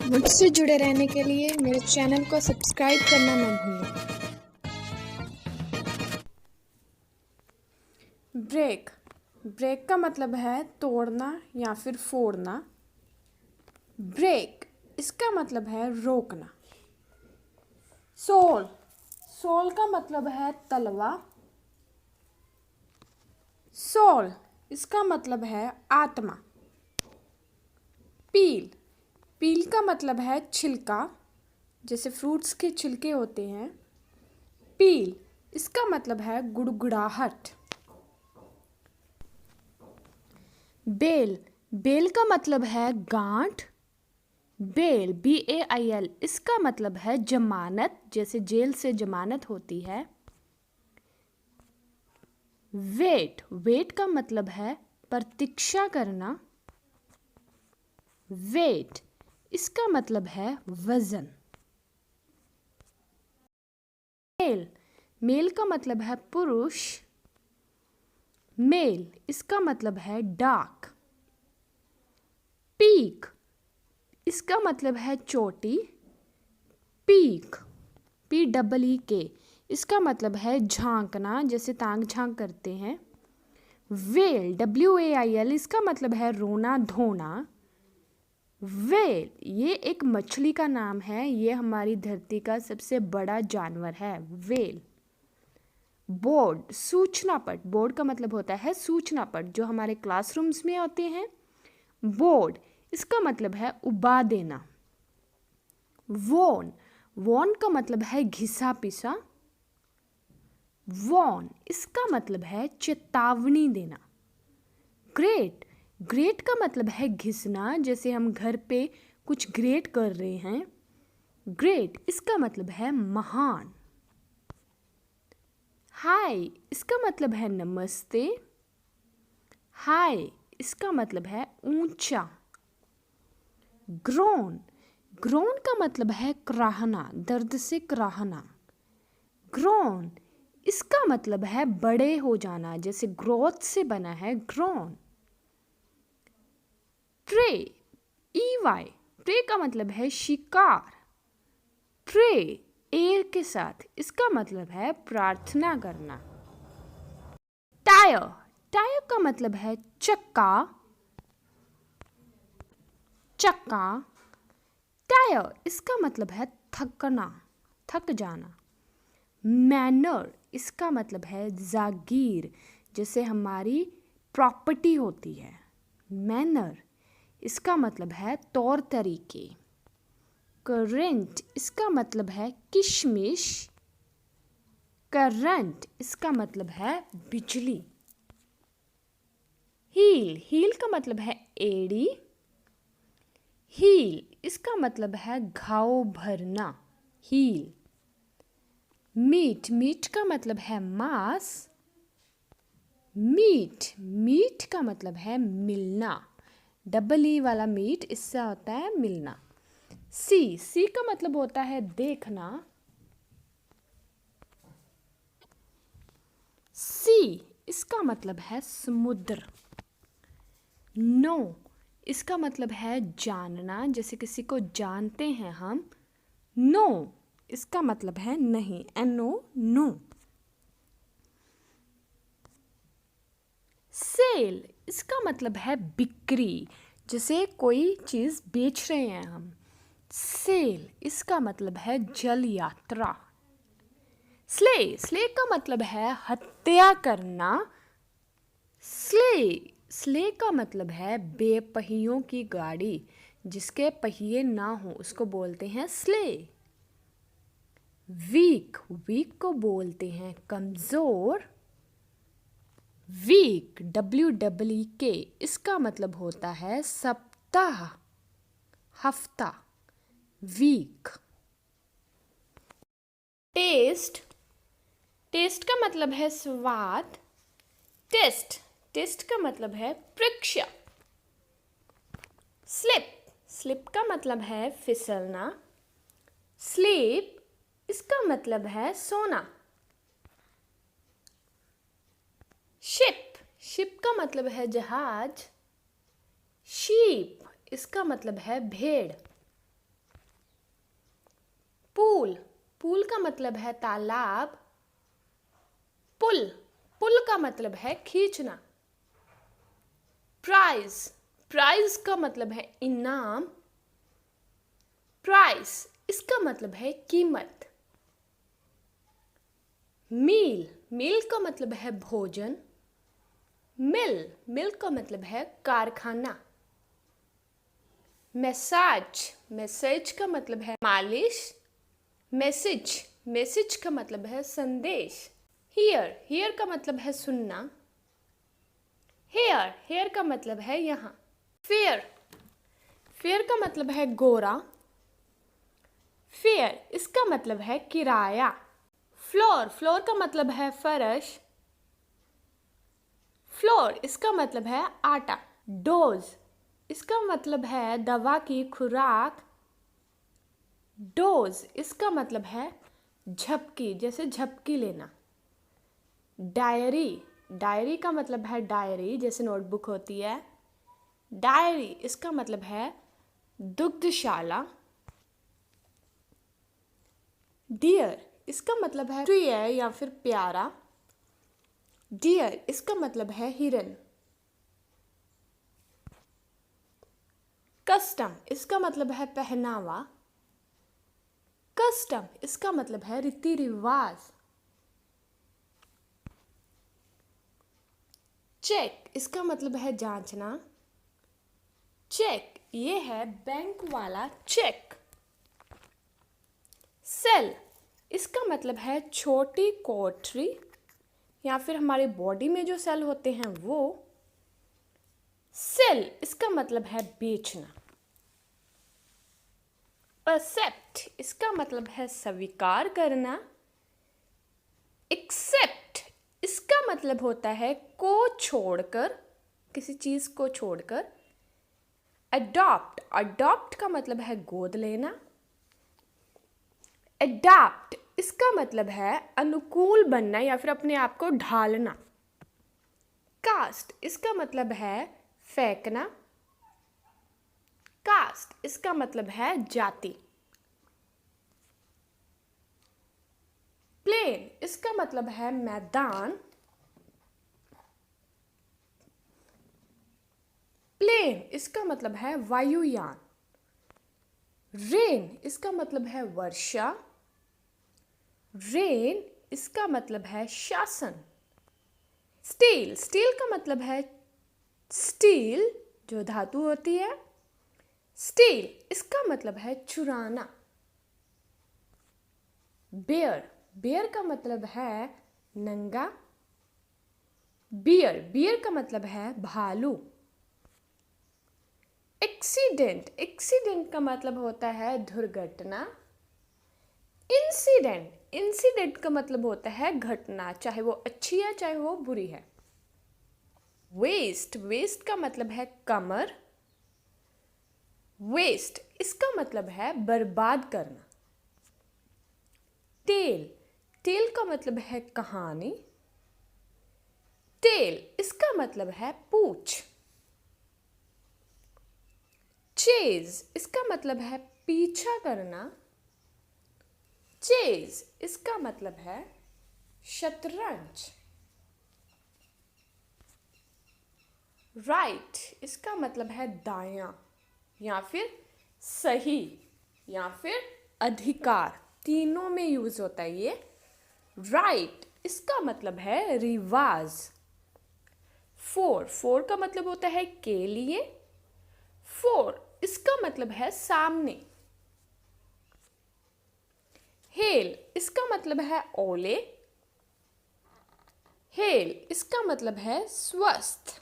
मुझसे जुड़े रहने के लिए मेरे चैनल को सब्सक्राइब करना ना भूलें। ब्रेक। ब्रेक का मतलब है तोड़ना या फिर फोड़ना। ब्रेक इसका मतलब है रोकना। सोल। सोल का मतलब है तलवा। सोल इसका मतलब है आत्मा। पील। पील का मतलब है छिलका, जैसे फ्रूट्स के छिलके होते हैं। पील इसका मतलब है गुड़गुड़ाहट। बेल। बेल का मतलब है गांठ। बेल BAIL इसका मतलब है जमानत, जैसे जेल से जमानत होती है। वेट। वेट का मतलब है प्रतीक्षा करना। वेट इसका मतलब है वजन। मेल। मेल का मतलब है पुरुष। मेल इसका मतलब है डार्क। पीक इसका मतलब है चोटी। पीक PEEK इसका मतलब है झांकना, जैसे तांग झांक करते हैं। वेल WAIL इसका मतलब है रोना धोना। वेल ये एक मछली का नाम है, ये हमारी धरती का सबसे बड़ा जानवर है वेल। बोर्ड सूचना पट। बोर्ड का मतलब होता है सूचना पट, जो हमारे क्लासरूम्स में होते हैं। बोर्ड इसका मतलब है उबा देना। वॉन। वॉन का मतलब है घिसा पिसा। वॉन इसका मतलब है चेतावनी देना। ग्रेट। ग्रेट का मतलब है घिसना, जैसे हम घर पे कुछ ग्रेट कर रहे हैं। ग्रेट इसका मतलब है महान। हाय इसका मतलब है नमस्ते। हाय इसका मतलब है ऊंचा। ग्रोन। ग्रोन का मतलब है कराहना, दर्द से कराहना। ग्रोन इसका मतलब है बड़े हो जाना, जैसे ग्रोथ से बना है ग्रोन। Tray EY। ट्रे का मतलब है शिकार। प्रे ए के साथ इसका मतलब है प्रार्थना करना। टायर। टायर का मतलब है चक्का। चक्का। टायर इसका मतलब है थकना, थक जाना। मैनर इसका मतलब है जागीर, जैसे हमारी प्रॉपर्टी होती है। मैनर इसका मतलब है तौर तरीके। करंट इसका मतलब है किशमिश। करंट इसका मतलब है बिजली। हील। हील का मतलब है एड़ी। हील इसका मतलब है घाव भरना। हील। मीट। मीट का मतलब है मांस। मीट। मीट का मतलब है मिलना। EE वाला मीट, इससे होता है मिलना। सी। सी का मतलब होता है देखना। सी इसका मतलब है समुद्र। नो इसका मतलब है जानना, जैसे किसी को जानते हैं हम। नो इसका मतलब है नहीं। NO no. सेल इसका मतलब है बिक्री, जैसे कोई चीज़ बेच रहे हैं हम। सेल इसका मतलब है जल यात्रा। स्ले। स्ले का मतलब है हत्या करना। स्ले। स्ले का मतलब है बेपहियों की गाड़ी, जिसके पहिए ना हो उसको बोलते हैं स्ले। वीक। वीक को बोलते हैं कमज़ोर। वीक WEEK इसका मतलब होता है सप्ताह, हफ्ता। वीक। टेस्ट। टेस्ट का मतलब है स्वाद। टेस्ट। टेस्ट का मतलब है परीक्षा। स्लिप। स्लिप का मतलब है फिसलना। स्लीप इसका मतलब है सोना। शिप। शिप का मतलब है जहाज। शीप इसका मतलब है भेड़। पूल, पूल का मतलब है तालाब। पुल, पुल का मतलब है खींचना। प्राइज, प्राइज का मतलब है इनाम। प्राइस, इसका मतलब है कीमत। मील, मील का मतलब है भोजन। मिल, मिल का मतलब है कारखाना। मैसाज, मैसेज का मतलब है मालिश। मैसेज, मैसेज का मतलब है संदेश। हियर, हियर का मतलब है सुनना। हेयर, हेयर का मतलब है यहाँ। फेयर, फेयर का मतलब है गोरा। फेयर, इसका मतलब है किराया। फ्लोर, फ्लोर का मतलब है फर्श। फ्लोर, इसका मतलब है आटा। डोज, इसका मतलब है दवा की खुराक। डोज, इसका मतलब है झपकी, जैसे झपकी लेना। डायरी, डायरी का मतलब है डायरी, जैसे नोटबुक होती है। डायरी, इसका मतलब है दुग्धशाला। डियर, इसका मतलब है प्रिय या फिर प्यारा। डियर, इसका मतलब है हिरन। कस्टम, इसका मतलब है पहनावा। कस्टम, इसका मतलब है रीति रिवाज। चेक, इसका मतलब है जांचना। चेक, ये है बैंक वाला चेक। सेल, इसका मतलब है छोटी कोठरी या फिर हमारे बॉडी में जो सेल होते हैं वो। सेल, इसका मतलब है बेचना। एक्सेप्ट, इसका मतलब है स्वीकार करना। एक्सेप्ट, इसका मतलब होता है को छोड़कर, किसी चीज को छोड़कर। अडॉप्ट, अडॉप्ट का मतलब है गोद लेना। अडॉप्ट, इसका मतलब है अनुकूल बनना या फिर अपने आप को ढालना। कास्ट, इसका मतलब है फेंकना। कास्ट, इसका मतलब है जाति। प्लेन, इसका मतलब है मैदान। प्लेन, इसका मतलब है वायुयान। रेन, इसका मतलब है वर्षा। रेन, इसका मतलब है शासन। स्टील, स्टील का मतलब है स्टील, जो धातु होती है। स्टील, इसका मतलब है चुराना। बेयर, बेयर का मतलब है नंगा। बियर, बियर का मतलब है भालू। एक्सीडेंट, एक्सीडेंट का मतलब होता है दुर्घटना। इंसिडेंट, इंसिडेंट का मतलब होता है घटना, चाहे वो अच्छी है चाहे वो बुरी है। वेस्ट, वेस्ट का मतलब है कमर। वेस्ट, इसका मतलब है बर्बाद करना। टेल, टेल का मतलब है कहानी। टेल, इसका मतलब है पूंछ। चेज, इसका मतलब है पीछा करना। चेज, इसका मतलब है शतरंज। राइट, इसका मतलब है दायां या फिर सही या फिर अधिकार, तीनों में यूज होता है ये। राइट, इसका मतलब है रिवाज। फोर, फोर का मतलब होता है के लिए। फोर, इसका मतलब है सामने। हेल, इसका मतलब है ओले। हेल, इसका मतलब है स्वस्थ।